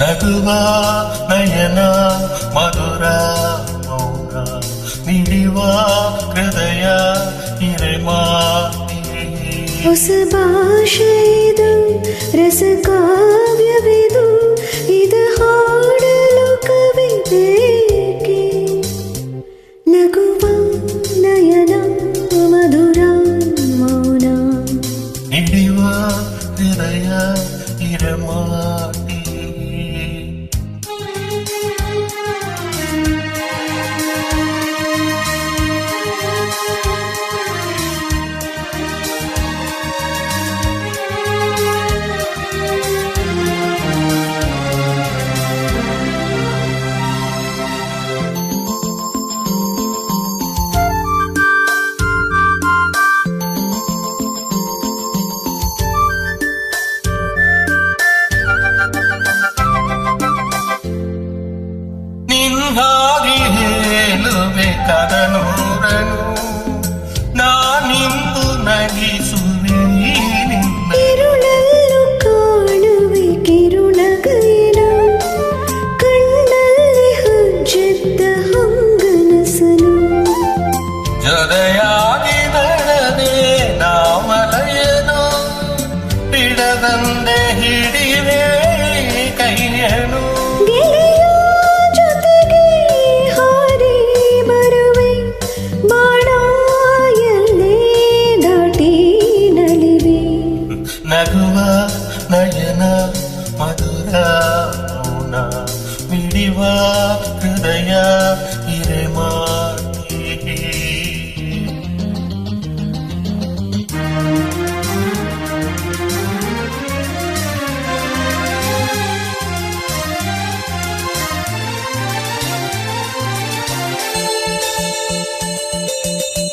ನಗುವ ನಯನ ಮಧುರ ಮೌನ ಮಿಡಿವ ಹೃದಯ ಹಿರೇಮಾತೆ ಹೊಸ ಭಾಷೆದು ರಸ ಕಾವ್ಯವಿದು ಇದು ಹಾಡಲು ಕವಿತೆಗೆ ನಗುವ ನಯನ ಮಧುರ ಮೌನ ಮಿಡಿವ ಹೃದಯ ಹಿರೇಮಾತೆ ಹಾಗೆ ಹೇಳಬೇಕಾದ ನೂರನು ನಾನಿಂದು ನಗಿಸುವೆ ಇರುಳಲ್ಲೂ ಕಾಣುವೆ ಕಿರುನಗೆನ ಕಣ್ಣಲ್ಲಿ ಹುಜ್ಜೆದ್ದ ಹಂಗನಸನು ಜೊತೆಯಾಗಿ ನಡೆದೆ ನಾಮಲಯನು ಬಿಡದಂದೆ ಹಿಡಿವೆ ಕೈಯನು ನಗುವ ನಯನ ಮಧುರ ಮೌನ ಮಿಡಿವ ಹೃದಯ ಹಿರೇಮಾತೆ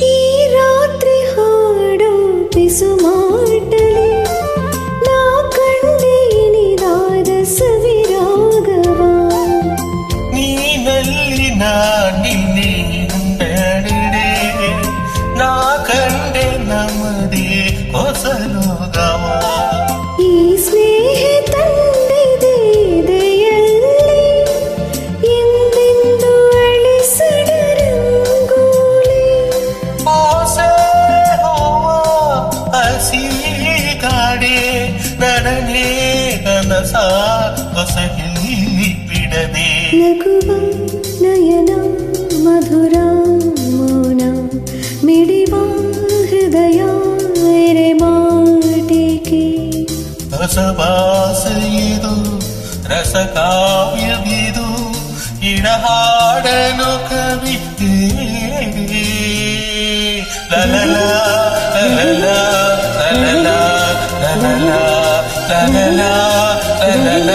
ಈ ರಾತ್ರಿ ಹಾಡೋ ಪಿಸು ಮಾಟಲಿ ನಾ ಕಂಡೆ ನಮ್ಮದೇ ಹೊಸಲೋಗವ ಈ ಸ್ನೇಹ ತಂದಿದೆ ದೆಯಲ್ಲಿ ಎಂದೆಂದು ಅಳಿಸಡರಂಗೋಲಿ ಓಸೆ ಹೋವ ಹಸಿ ಗಾಡೆ ನಡನೆ ಕನಸ ಹೊಸಗಿ ಬಿಡದೆ ನಗುವ ನಯನ ಮಧುರ ಮೌನ ಮಿಡಿವ ಹೃದಯ ಹಿರೇಮಾತೆಗೆ ಹೊಸ ಭಾಷೆಯಿದು ರಸ ಕಾವ್ಯವಿದು ಇಡಹಾಡಲು ಕವಿತೆ ಲಲಲ ಲಲಲ ಲಲಲ ಲಲಲ ಲಲಲ ಲಲಲ